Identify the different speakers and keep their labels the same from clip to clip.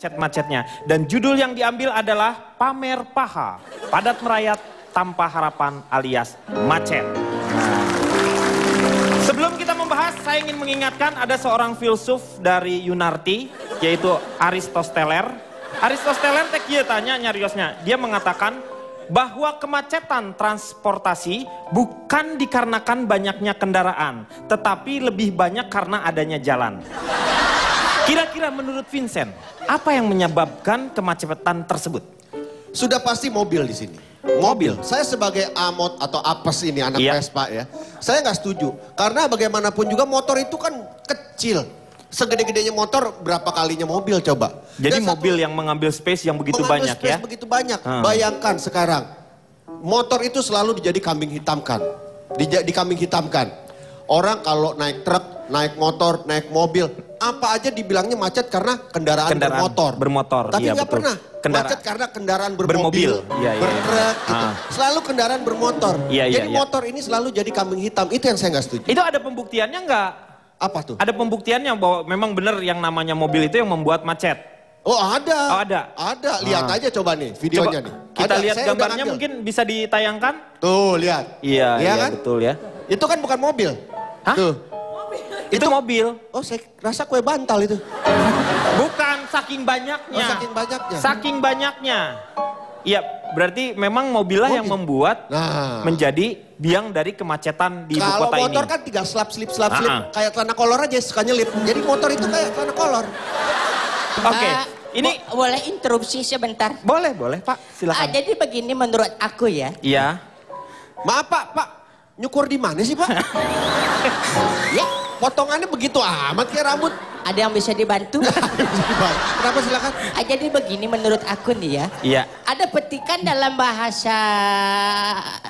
Speaker 1: macet-macetnya. Dan judul yang diambil adalah Pamer Paha, Padat Merayat Tanpa Harapan alias Macet. Sebelum kita membahas, saya ingin mengingatkan ada seorang filsuf dari Yunarti, yaitu Aristoteles. Aristoteles teh tanya nyariosnya, dia mengatakan bahwa kemacetan transportasi bukan dikarenakan banyaknya kendaraan, tetapi lebih banyak karena adanya jalan. Kira-kira menurut Vincent, apa yang menyebabkan kemacetan tersebut?
Speaker 2: Sudah pasti mobil di sini. Mobil. Saya sebagai amot atau apes ini, anak Vespa ya. Saya nggak setuju. Karena bagaimanapun juga motor itu kan kecil. Segede-gedenya motor berapa kalinya mobil coba.
Speaker 1: Jadi mobil yang mengambil space yang begitu banyak ya?
Speaker 2: Begitu banyak. Bayangkan sekarang. Motor itu selalu kambing hitamkan. Dikambing hitamkan. Orang kalau naik truk, naik motor, naik mobil, apa aja dibilangnya macet karena kendaraan bermotor. Tapi nggak pernah macet karena kendaraan bermobil, bertruk, gitu. Selalu kendaraan bermotor. Jadi motor ini selalu jadi kambing hitam. Itu yang saya nggak setuju.
Speaker 1: Itu ada pembuktiannya nggak?
Speaker 2: Apa tuh?
Speaker 1: Ada pembuktiannya bahwa memang benar yang namanya mobil itu yang membuat macet.
Speaker 2: Oh ada.
Speaker 1: Oh, ada.
Speaker 2: Ada. Lihat aja coba nih videonya nih.
Speaker 1: Kita lihat gambarnya mungkin bisa ditayangkan.
Speaker 2: Tuh lihat.
Speaker 1: Iya kan? Betul ya.
Speaker 2: Itu kan bukan mobil.
Speaker 1: Hah?
Speaker 2: Tuh.
Speaker 1: Itu mobil.
Speaker 2: Oh saya rasa kue bantal itu.
Speaker 1: Bukan, saking banyaknya.
Speaker 2: Oh, saking banyaknya.
Speaker 1: Saking banyaknya. Iya, berarti memang mobillah yang membuat menjadi biang dari kemacetan di ibu kota ini.
Speaker 2: Kalau motor kan tinggal slip. Kayak celana kolor aja suka nyelip. Jadi motor itu kayak celana kolor.
Speaker 1: Oke, ini
Speaker 3: boleh interupsi sebentar?
Speaker 1: Boleh Pak, silakan.
Speaker 3: Jadi begini menurut aku ya.
Speaker 1: Iya.
Speaker 2: Maaf Pak, nyukur di mana sih Pak? Ya, potongannya begitu amat kayak rambut.
Speaker 3: Ada yang bisa dibantu?
Speaker 2: Kenapa silakan?
Speaker 3: Jadi begini menurut aku nih ya.
Speaker 1: Iya.
Speaker 3: Ada petikan dalam bahasa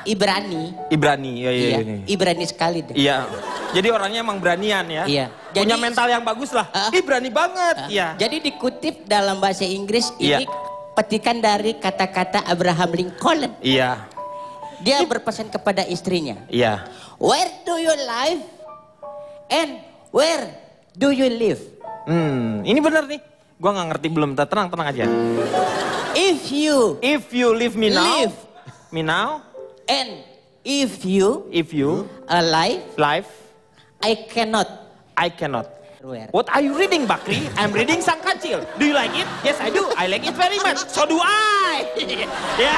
Speaker 3: Ibrani.
Speaker 1: Iya.
Speaker 3: Ibrani sekali deh.
Speaker 1: Iya. Jadi orangnya emang beranian ya.
Speaker 3: Iya.
Speaker 1: Punya mental yang bagus lah. Berani banget. Iya.
Speaker 3: Jadi dikutip dalam bahasa Inggris ini petikan dari kata-kata Abraham Lincoln.
Speaker 1: Iya.
Speaker 3: Dia berpesan kepada istrinya.
Speaker 1: Iya.
Speaker 3: Where do you live and where do you live?
Speaker 1: Ini bener nih. Gua nggak ngerti belum. Tenang aja.
Speaker 3: If you
Speaker 1: leave me now,
Speaker 3: and if you alive, I cannot. Where?
Speaker 1: What are you reading, Bakri? I'm reading Sang Kancil. Do you like it? Yes, I do. I like it very much. So do I. Ya.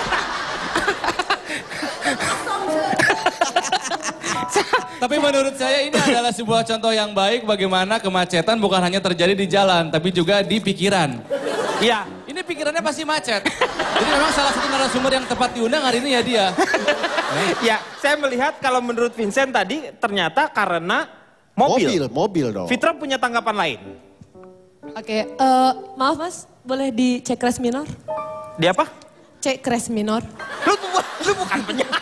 Speaker 4: Tapi menurut saya ini adalah sebuah contoh yang baik bagaimana kemacetan bukan hanya terjadi di jalan, tapi juga di pikiran.
Speaker 1: Iya.
Speaker 4: Ini pikirannya pasti macet. Jadi memang salah satu narasumber yang tepat diundang hari ini ya dia.
Speaker 1: Ya, saya melihat kalau menurut Vincent tadi ternyata karena mobil
Speaker 2: dong.
Speaker 1: Fitra punya tanggapan lain.
Speaker 5: Oke, maaf Mas, boleh dicek res minor?
Speaker 1: Di apa?
Speaker 5: Cek res minor.
Speaker 1: Lu bukan penyanyi.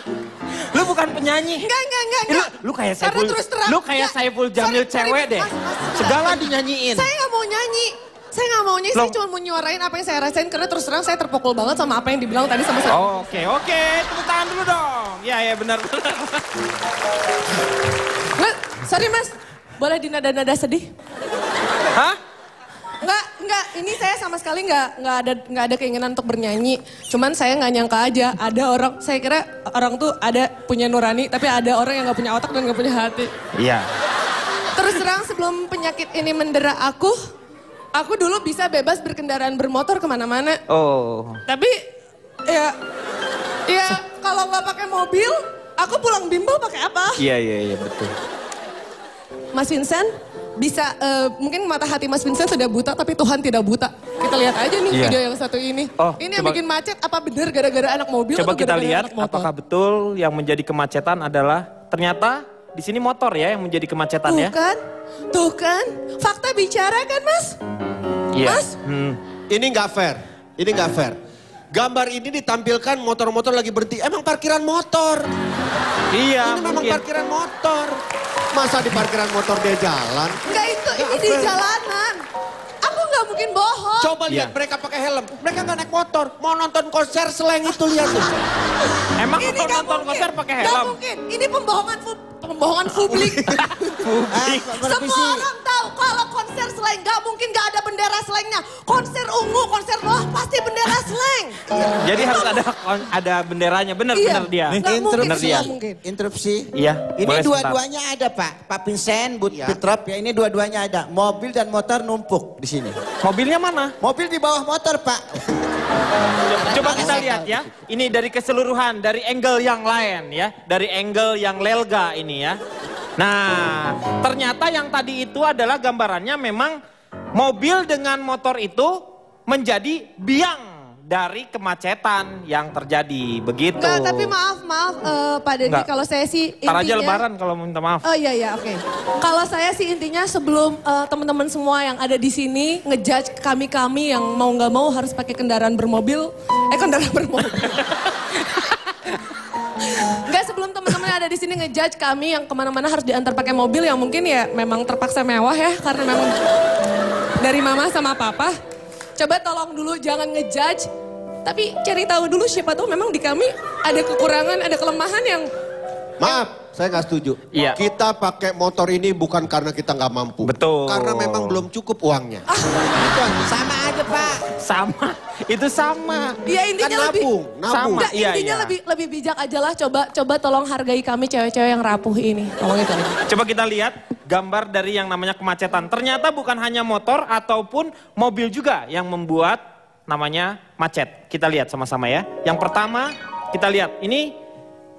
Speaker 1: Lu bukan penyanyi.
Speaker 5: Enggak.
Speaker 1: Lu kayak Saiful Jamil cewek deh. Segala dinyanyiin.
Speaker 5: Saya nggak mau nyanyi. Saya cuma mau nyuarain apa yang saya rasain karena terus terang saya terpukul banget sama apa yang dibilang tadi sama saya.
Speaker 1: Oke, tepuk tangan dulu dong. Ya benar.
Speaker 5: Sorry Mas, boleh di nada-nada sedih?
Speaker 1: Hah?
Speaker 5: Enggak, ini saya sama sekali nggak ada keinginan untuk bernyanyi. Cuman saya nggak nyangka aja ada orang, saya kira orang tuh ada punya nurani, tapi ada orang yang nggak punya otak dan nggak punya hati.
Speaker 1: Iya.
Speaker 5: Terus terang sebelum penyakit ini mendera aku dulu bisa bebas berkendaraan bermotor kemana-mana.
Speaker 1: Oh.
Speaker 5: Tapi ya kalau nggak pakai mobil, aku pulang bimbel pakai apa?
Speaker 1: Iya betul.
Speaker 5: Mas Vincent, bisa mungkin mata hati Mas Vincent sudah buta tapi Tuhan tidak buta. Kita lihat aja nih video yang satu ini. Ini yang bikin macet apa benar gara-gara anak mobil
Speaker 1: coba
Speaker 5: atau
Speaker 1: kita
Speaker 5: gara-gara
Speaker 1: lihat
Speaker 5: anak motor?
Speaker 1: apakah betul yang menjadi kemacetan adalah ternyata di sini motor ya yang menjadi kemacetan ya.
Speaker 5: Tuh kan, fakta bicara kan Mas?
Speaker 1: Iya.
Speaker 5: Mas?
Speaker 2: Ini nggak fair. Gambar ini ditampilkan motor-motor lagi berhenti. Emang parkiran motor.
Speaker 1: Iya,
Speaker 2: ini memang parkiran motor. Masa di parkiran motor dia jalan?
Speaker 5: Enggak ini di jalanan. Aku nggak mungkin bohong.
Speaker 2: Coba lihat mereka pakai helm. Mereka nggak naik motor. Mau nonton konser Slank itu lihat tuh.
Speaker 1: Emang kalau nonton konser pakai helm?
Speaker 5: Nggak mungkin. Ini pembohongan pembohongan publik.
Speaker 6: Semua
Speaker 5: orang tahu kalau konser slang nggak mungkin nggak ada bendera slangnya. Konser ungu, konser roh pasti bendera slang.
Speaker 1: Jadi harus ada benderanya, benar-benar dia.
Speaker 6: Nih,
Speaker 5: Nggak mungkin,
Speaker 6: interupsi.
Speaker 5: nggak mungkin.
Speaker 6: Interupsi.
Speaker 1: Iya,
Speaker 6: Ini
Speaker 1: boleh
Speaker 6: dua-duanya ada Pak Vincent, Petrop ya, ini dua-duanya ada. Mobil dan motor numpuk di sini.
Speaker 1: Mobilnya mana?
Speaker 6: Mobil di bawah motor Pak.
Speaker 1: Coba kita lihat ya. Ini dari keseluruhan, dari angle yang lain ya. Dari angle yang lelga ini ya. Nah, ternyata yang tadi itu adalah gambarannya memang mobil dengan motor itu menjadi biang dari kemacetan yang terjadi. Begitu.
Speaker 5: Nggak, tapi maaf Pak Deddy,
Speaker 1: Nggak.
Speaker 5: kalau saya sih
Speaker 1: Ntar aja
Speaker 5: intinya.
Speaker 1: lebaran kalau minta maaf.
Speaker 5: Oh iya, oke. Kalau saya sih intinya sebelum teman-teman semua yang ada di sini ngejudge kami yang mau nggak mau harus pakai kendaraan bermobil. Kendaraan bermobil. Enggak, sebelum teman-teman yang ada di sini ngejudge kami yang kemana-mana harus diantar pakai mobil yang mungkin ya memang terpaksa mewah ya karena memang dari mama sama papa. Coba tolong dulu jangan ngejudge, tapi cari tahu dulu siapa tahu memang di kami ada kekurangan, ada kelemahan yang.
Speaker 2: Maaf, saya nggak setuju.
Speaker 1: Iya.
Speaker 2: Kita pakai motor ini bukan karena kita nggak mampu.
Speaker 1: Betul.
Speaker 2: Karena memang belum cukup uangnya.
Speaker 6: Sama aja Pak.
Speaker 1: Sama, itu sama.
Speaker 5: Ya intinya
Speaker 2: Kan
Speaker 5: lebih
Speaker 2: nabung.
Speaker 1: Sama.
Speaker 5: Enggak,
Speaker 1: Iya,
Speaker 5: intinya
Speaker 1: iya.
Speaker 5: lebih bijak aja lah. Coba tolong hargai kami cewek-cewek yang rapuh ini. Tolong itu aja.
Speaker 1: Coba kita lihat gambar dari yang namanya kemacetan. Ternyata bukan hanya motor ataupun mobil juga yang membuat namanya macet. Kita lihat sama-sama ya. Yang pertama kita lihat ini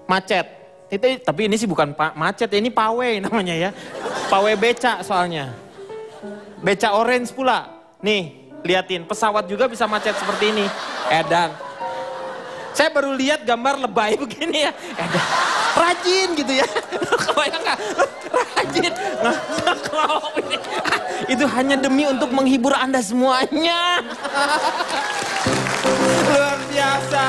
Speaker 1: macet. Tapi ini sih bukan macet, ini pawai namanya ya. Pawai beca soalnya. Beca orange pula. Nih, liatin pesawat juga bisa macet seperti ini. Edan. Saya baru lihat gambar lebay begini ya. Edan. Rajin gitu ya. Kebayang nggak? Rajin. Ngeklop ini. Itu hanya demi untuk menghibur Anda semuanya. Luar biasa.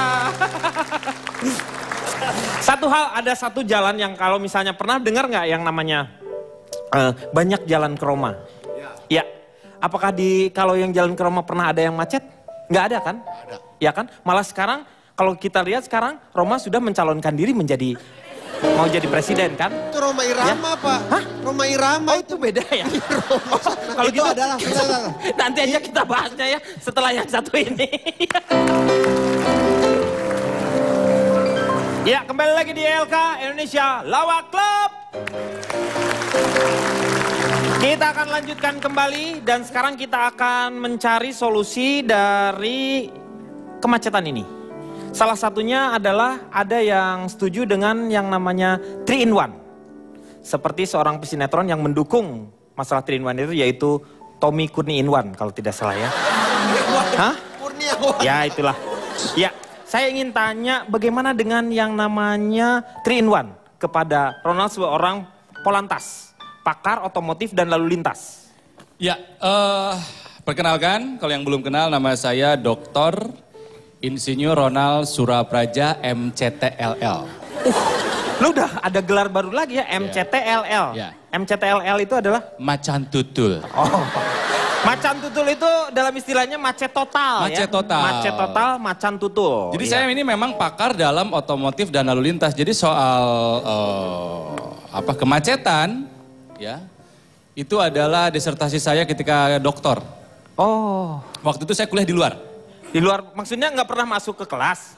Speaker 1: Ada satu jalan yang kalau misalnya pernah dengar nggak yang namanya banyak jalan ke Roma? Ya. Apakah kalau yang jalan ke Roma pernah ada yang macet? Nggak ada kan?
Speaker 2: Ada.
Speaker 1: Ya kan? Malah sekarang kalau kita lihat sekarang Roma sudah mencalonkan diri mau jadi presiden kan?
Speaker 2: Itu Roma Irama Pak.
Speaker 1: Hah?
Speaker 2: Roma Irama
Speaker 1: Oh itu beda ya? Kalau
Speaker 2: Itu
Speaker 1: gitu
Speaker 2: adalah,
Speaker 1: nanti aja kita bahasnya ya setelah yang satu ini. Ya, kembali lagi di LK Indonesia Lawak Club. Kita akan lanjutkan kembali dan sekarang kita akan mencari solusi dari kemacetan ini. Salah satunya adalah ada yang setuju dengan yang namanya 3 in 1. Seperti seorang pesinetron yang mendukung masalah 3 in 1 itu yaitu Tommy Kurniawan kalau tidak salah ya. Hah?
Speaker 2: Kurniawan.
Speaker 1: Ya itulah. Ya, saya ingin tanya bagaimana dengan yang namanya 3 in 1 kepada Ronald seorang polantas, pakar otomotif dan lalu lintas.
Speaker 4: Ya, perkenalkan kalau yang belum kenal nama saya Dr. Insinyur Ronald Surapraja MCTLL.
Speaker 1: Lu udah ada gelar baru lagi ya, MCTLL.
Speaker 4: Ya.
Speaker 1: MCTLL itu adalah?
Speaker 4: Macan tutul.
Speaker 1: Oh, macan tutul itu dalam istilahnya macet total
Speaker 4: Macet
Speaker 1: ya.
Speaker 4: total.
Speaker 1: Macet total, macan tutul.
Speaker 4: Jadi
Speaker 1: ya.
Speaker 4: saya ini memang pakar dalam otomotif dan lalu lintas. Jadi soal kemacetan, ya itu adalah disertasi saya ketika doktor.
Speaker 1: Oh,
Speaker 4: Waktu itu saya kuliah di luar.
Speaker 1: di luar maksudnya nggak pernah masuk ke kelas?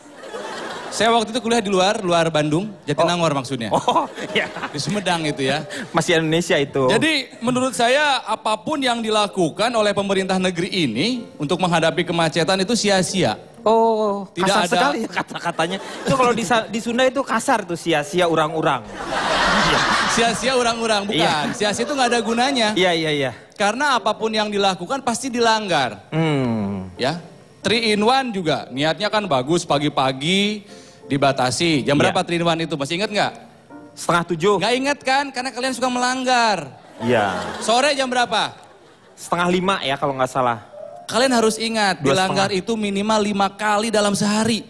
Speaker 4: Saya waktu itu kuliah di luar Bandung, Jatinangor maksudnya.
Speaker 1: Oh, ya.
Speaker 4: Di Sumedang itu ya.
Speaker 1: Masih Indonesia itu.
Speaker 4: Jadi menurut saya apapun yang dilakukan oleh pemerintah negeri ini untuk menghadapi kemacetan itu sia-sia.
Speaker 1: Oh,
Speaker 4: Tidak
Speaker 1: kasar
Speaker 4: ada-
Speaker 1: sekali ya kata-katanya. Itu kalau di Sunda itu kasar tuh sia-sia urang-urang.
Speaker 4: Sia-sia orang-orang, bukan.
Speaker 1: Iya.
Speaker 4: Sia-sia itu nggak ada gunanya.
Speaker 1: Iya.
Speaker 4: Karena apapun yang dilakukan pasti dilanggar. Ya, 3 in 1 juga. Niatnya kan bagus, pagi-pagi dibatasi. Jam
Speaker 1: Iya.
Speaker 4: berapa 3 in 1 itu? Masih ingat nggak?
Speaker 1: 6:30.
Speaker 4: Nggak ingat kan? Karena kalian suka melanggar.
Speaker 1: Iya.
Speaker 4: Sore jam berapa?
Speaker 1: 4:30 ya kalau nggak salah.
Speaker 4: Kalian harus ingat,
Speaker 1: 2:30.
Speaker 4: dilanggar itu minimal 5 kali dalam sehari.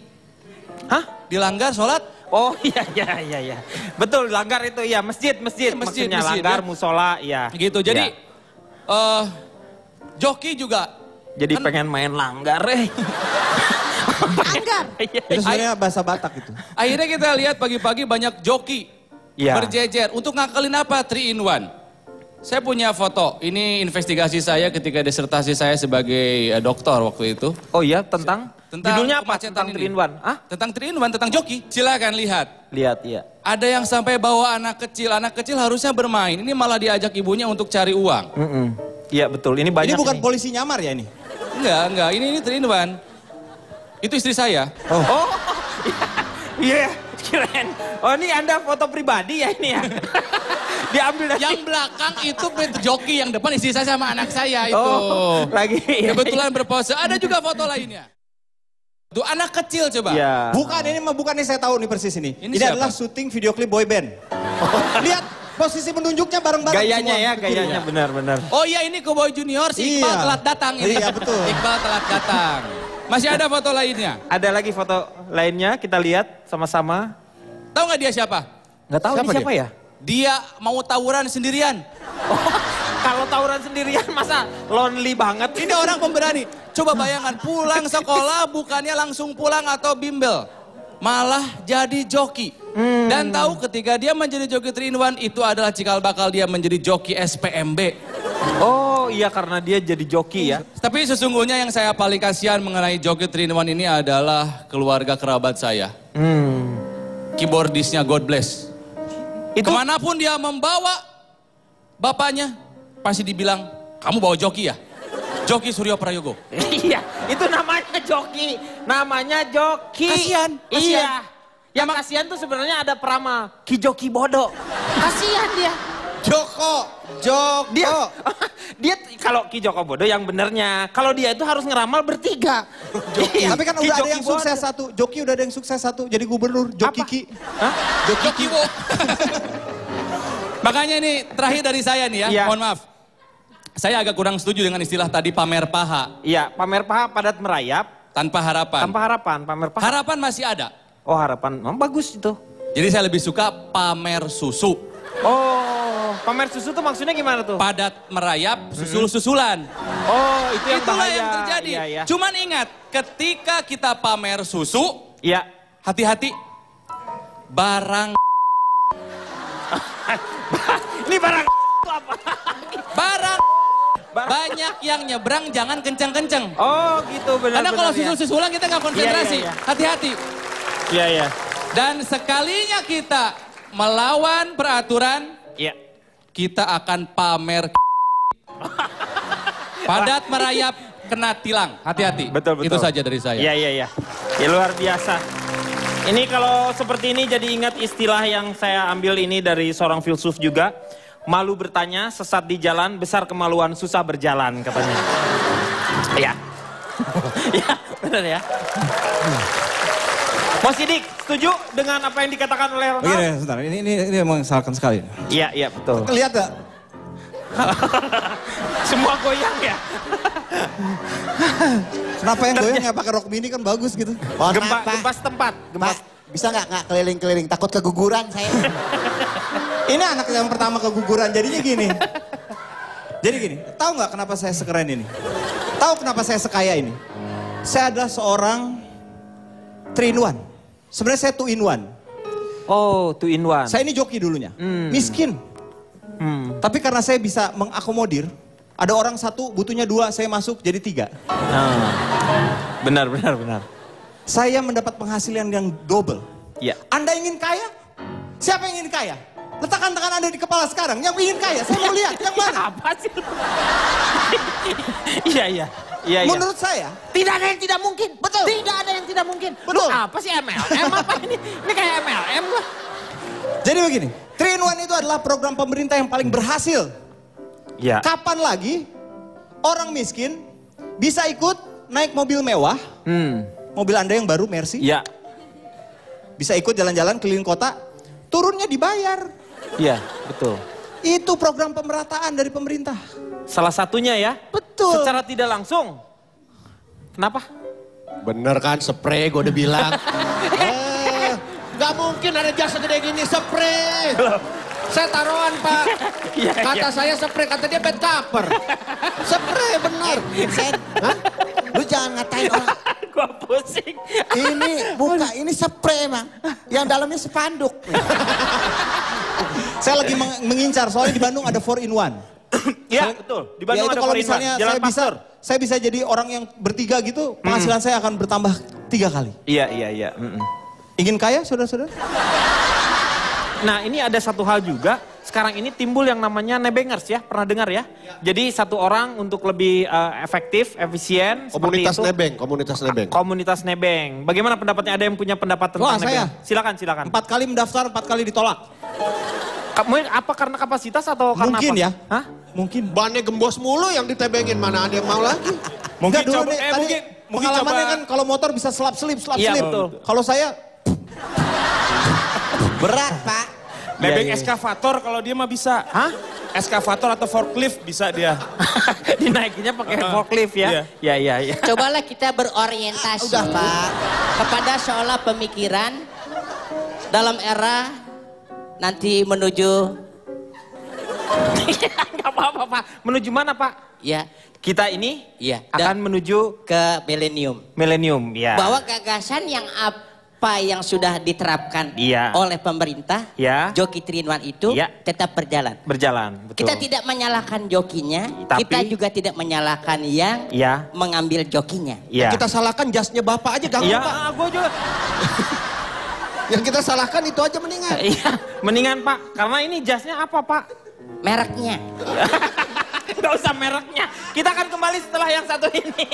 Speaker 1: Hah?
Speaker 4: Dilanggar sholat?
Speaker 1: Oh iya. Betul, langgar itu ya masjid.
Speaker 4: Masjid,
Speaker 1: Maksudnya
Speaker 4: masjid,
Speaker 1: langgar,
Speaker 4: ya.
Speaker 1: musola, ya.
Speaker 4: Gitu, jadi
Speaker 1: Ya.
Speaker 4: joki juga.
Speaker 1: Jadi
Speaker 4: kan-
Speaker 1: pengen main langgar.
Speaker 5: Anggar.
Speaker 1: Iya.
Speaker 7: Itu sebenarnya bahasa Batak itu.
Speaker 4: Akhirnya kita lihat pagi-pagi banyak joki.
Speaker 1: Iya.
Speaker 4: Berjejer. Untuk ngakalin apa? 3 in 1. Saya punya foto. Ini investigasi saya ketika disertasi saya sebagai dokter waktu itu.
Speaker 1: Oh iya, tentang judulnya apa?
Speaker 4: kemacetan
Speaker 1: Tentang
Speaker 4: ini.
Speaker 1: 3 in 1. Ah?
Speaker 4: Tentang 3 in 1, tentang joki. Silakan lihat.
Speaker 1: Lihat, iya.
Speaker 4: Ada yang sampai bawa anak kecil. Anak kecil harusnya bermain. Ini malah diajak ibunya untuk cari uang.
Speaker 1: Iya betul, ini banyak.
Speaker 7: Ini bukan polisi nyamar ya ini?
Speaker 4: Enggak. Ini 3 in 1. Itu istri saya.
Speaker 1: Oh, iya, keren. Oh ini Anda foto pribadi ya ini ya? Diambil dari...
Speaker 4: Yang belakang itu joki, yang depan istri saya sama anak saya itu.
Speaker 1: Oh, lagi.
Speaker 4: Kebetulan berpose. Ada juga foto lainnya. Tuh anak kecil coba.
Speaker 1: Iya.
Speaker 7: Bukan ini saya tahu nih persis ini.
Speaker 4: Ini
Speaker 7: Ini
Speaker 4: siapa?
Speaker 7: adalah syuting video klip boy band. Lihat posisi menunjuknya bareng-bareng
Speaker 1: Gayanya
Speaker 7: semua.
Speaker 1: ya, gayanya benar-benar.
Speaker 4: Oh iya, ini Cowboy Junior, si Iqbal
Speaker 7: Iya.
Speaker 4: telat datang ini.
Speaker 7: Iya, betul.
Speaker 4: Iqbal telat datang. Masih ada foto lainnya.
Speaker 1: Ada lagi foto lainnya, kita lihat sama-sama.
Speaker 4: Tahu nggak dia siapa?
Speaker 1: Nggak tahu ini siapa ya?
Speaker 4: Dia mau tawuran sendirian.
Speaker 1: Kalau tawuran sendirian masa lonely banget.
Speaker 4: Ini orang pemberani. Coba bayangkan, pulang sekolah bukannya langsung pulang atau bimbel. Malah jadi joki. Dan tahu ketika dia menjadi joki 3 in 1 itu adalah cikal bakal dia menjadi joki SPMB.
Speaker 1: Oh iya, karena dia jadi joki ya.
Speaker 4: Tapi sesungguhnya yang saya paling kasihan mengenai joki 3 in 1 ini adalah keluarga kerabat saya. Keyboardisnya God bless.
Speaker 1: Itu
Speaker 4: Kemanapun dia membawa bapaknya, pasti dibilang, kamu bawa joki ya? Joki Suryo Prayogo.
Speaker 1: iya, itu namanya joki. Namanya joki.
Speaker 4: Kasihan, kasihan.
Speaker 1: Iya. Yang kasihan tuh sebenarnya ada Prama, Ki Joki Bodo. Kasihan dia.
Speaker 7: Joko.
Speaker 1: Dia kalau Ki Joko Bodo yang benernya. Kalau dia itu harus ngeramal bertiga. Iya,
Speaker 7: Tapi kan
Speaker 1: Ki
Speaker 7: udah ada
Speaker 1: Joki
Speaker 7: yang sukses
Speaker 1: Bodo.
Speaker 7: satu. Joki udah ada yang sukses satu. Jadi gubernur. Joki
Speaker 1: Apa?
Speaker 7: Ki.
Speaker 1: Hah?
Speaker 4: Joki Wo. Makanya ini terakhir dari saya nih ya,
Speaker 1: Iya.
Speaker 4: mohon maaf. Saya agak kurang setuju dengan istilah tadi pamer paha.
Speaker 1: Iya, pamer paha padat merayap.
Speaker 4: Tanpa harapan.
Speaker 1: Tanpa harapan, pamer paha.
Speaker 4: Harapan masih ada.
Speaker 1: Oh harapan, bagus itu.
Speaker 4: Jadi saya lebih suka pamer susu.
Speaker 1: Oh, pamer susu tuh maksudnya gimana tuh?
Speaker 4: Padat merayap, susul-susulan.
Speaker 1: Oh, itu yang
Speaker 4: Itulah
Speaker 1: bahaya.
Speaker 4: yang terjadi.
Speaker 1: Iya, iya.
Speaker 4: Cuman ingat, ketika kita pamer susu,
Speaker 1: Iya.
Speaker 4: hati-hati. Barang
Speaker 1: Ini barang apa?
Speaker 4: barang banyak yang nyebrang, jangan kenceng-kenceng.
Speaker 1: Oh, gitu benar.
Speaker 4: Karena kalau
Speaker 1: benar, ya.
Speaker 4: susul-susulan kita nggak konsentrasi.
Speaker 1: Iya, iya, iya.
Speaker 4: Hati-hati.
Speaker 1: Iya, iya.
Speaker 4: Dan sekalinya kita melawan peraturan,
Speaker 1: Iya.
Speaker 4: kita akan pamer. Padat merayap, kena tilang. Hati-hati.
Speaker 1: Betul, betul.
Speaker 4: Itu saja dari saya.
Speaker 1: Iya, iya, iya. Ya luar biasa. Ini kalau seperti ini jadi ingat istilah yang saya ambil ini dari seorang filsuf juga. Malu bertanya, sesat di jalan, besar kemaluan, susah berjalan katanya. Iya. Iya, benar ya. Mas Sidik, setuju dengan apa yang dikatakan oleh Ronald?
Speaker 7: Begini, sebentar. Ini mengesalkan sekali.
Speaker 1: Iya, iya, betul.
Speaker 7: Lihat gak?
Speaker 1: Semua goyang ya.
Speaker 7: Kenapa yang goyang ya pakai rok mini kan bagus gitu.
Speaker 6: Mohon
Speaker 1: Gempa,
Speaker 6: maaf, Pak.
Speaker 1: gempa setempat. Gempa.
Speaker 6: Pak, bisa nggak keliling-keliling? Takut keguguran saya.
Speaker 7: Ini anak yang pertama keguguran, jadinya gini. Jadi gini, tahu nggak kenapa saya sekeren ini? Tahu kenapa saya sekaya ini? Saya adalah seorang 3 in 1. Sebenarnya saya 2 in 1.
Speaker 1: Oh, 2 in 1.
Speaker 7: Saya ini joki dulunya, miskin. Tapi karena saya bisa mengakomodir, ada orang satu butuhnya 2, saya masuk jadi 3.
Speaker 1: Benar, benar, benar.
Speaker 7: Saya mendapat penghasilan yang double.
Speaker 1: Iya.
Speaker 7: Anda ingin kaya? Siapa yang ingin kaya? Letakkan tangan Anda di kepala sekarang. Yang ingin kaya, saya mau lihat. Yang mana?
Speaker 1: Apa sih? Iya, iya. Iya, iya.
Speaker 7: Menurut saya,
Speaker 1: Tidak ada yang tidak mungkin.
Speaker 7: Betul.
Speaker 1: Tidak ada yang tidak mungkin.
Speaker 7: Betul.
Speaker 1: Lu apa sih MLM apa ini? Ini kayak MLM gua.
Speaker 7: jadi begini. 3 in 1 itu adalah program pemerintah yang paling berhasil.
Speaker 1: Iya.
Speaker 7: Kapan lagi orang miskin bisa ikut naik mobil mewah, mobil Anda yang baru Mercy,
Speaker 1: Iya.
Speaker 7: bisa ikut jalan-jalan keliling kota, turunnya dibayar.
Speaker 1: Iya, betul.
Speaker 7: Itu program pemerataan dari pemerintah.
Speaker 1: Salah satunya ya.
Speaker 7: Betul.
Speaker 1: Secara tidak langsung. Kenapa?
Speaker 2: Bener kan, spray gue udah bilang.
Speaker 8: Gak mungkin ada jasa gede gini, spray. Saya taruhan Pak.
Speaker 1: Iya,
Speaker 8: Kata
Speaker 1: iya.
Speaker 8: saya spray, kata dia bed cover. Spray benar.
Speaker 6: Sen, lu jangan ngatain orang.
Speaker 1: Gua pusing.
Speaker 6: Ini buka, ini spray emang. Yang dalamnya spanduk.
Speaker 7: Saya lagi mengincar, soalnya di Bandung ada 4-in-1.
Speaker 1: Iya, betul. Di Bandung
Speaker 7: Ya itu
Speaker 1: ada
Speaker 7: kalau
Speaker 1: 4-in-1.
Speaker 7: misalnya
Speaker 1: Jalan
Speaker 7: saya bisa jadi orang yang bertiga gitu, penghasilan saya akan bertambah 3 kali.
Speaker 1: Iya.
Speaker 7: Ingin kaya, saudara-saudara?
Speaker 1: Nah, ini ada satu hal juga. Sekarang ini timbul yang namanya nebengers ya. Pernah dengar ya? Jadi satu orang untuk lebih efektif, efisien.
Speaker 2: Komunitas
Speaker 1: seperti itu.
Speaker 2: nebeng, komunitas nebeng.
Speaker 1: Komunitas nebeng. Bagaimana pendapatnya? Ada yang punya pendapat tentang
Speaker 7: Wah,
Speaker 1: nebeng?
Speaker 7: saya.
Speaker 1: Silakan.
Speaker 7: 4 kali mendaftar, 4 kali ditolak.
Speaker 1: Kamu apa karena kapasitas atau karena
Speaker 7: Mungkin
Speaker 1: apa?
Speaker 7: ya.
Speaker 1: Hah?
Speaker 7: Mungkin.
Speaker 2: Bannya gembos mulu yang ditebengin, mana ada yang mau lagi.
Speaker 7: Mungkin
Speaker 4: Enggak,
Speaker 7: dulu
Speaker 4: coba-
Speaker 7: nih, tadi
Speaker 4: mungkin
Speaker 7: pengalamannya
Speaker 4: coba-
Speaker 7: kan kalau motor bisa selap-selip.
Speaker 1: Iya, betul.
Speaker 7: Kalau saya
Speaker 6: Berat, Pak.
Speaker 4: Nebeng
Speaker 1: Iya.
Speaker 4: eskavator kalau dia mah bisa.
Speaker 1: Hah?
Speaker 4: Eskavator atau forklift bisa dia.
Speaker 1: Dinaikinnya pakai forklift ya? Iya.
Speaker 3: Cobalah kita berorientasi
Speaker 6: Udah, Pak.
Speaker 3: kepada seolah pemikiran dalam era nanti menuju
Speaker 1: Gak apa-apa Pak. Menuju mana Pak?
Speaker 3: ya
Speaker 1: Kita ini
Speaker 3: Iya,
Speaker 1: akan menuju
Speaker 3: ke milenium.
Speaker 1: milenium. Ya.
Speaker 3: Bahwa gagasan yang apa yang sudah diterapkan
Speaker 1: Iya.
Speaker 3: oleh pemerintah,
Speaker 1: Ya.
Speaker 3: Joki 3-in-1 itu
Speaker 1: Iya.
Speaker 3: tetap berjalan.
Speaker 1: Berjalan. Betul.
Speaker 3: Kita tidak menyalahkan jokinya,
Speaker 1: Tapi-
Speaker 3: kita juga tidak menyalahkan yang
Speaker 1: Iya.
Speaker 3: mengambil jokinya.
Speaker 1: Iya.
Speaker 2: Yang kita salahkan jasnya bapak aja gampang
Speaker 1: Iya,
Speaker 2: pak.
Speaker 1: gue juga.
Speaker 2: Yang kita salahkan itu aja mendingan.
Speaker 1: Iya, mendingan Pak. Karena ini jasnya apa Pak?
Speaker 3: Mereknya.
Speaker 1: Gak usah mereknya. Kita akan kembali setelah yang satu ini.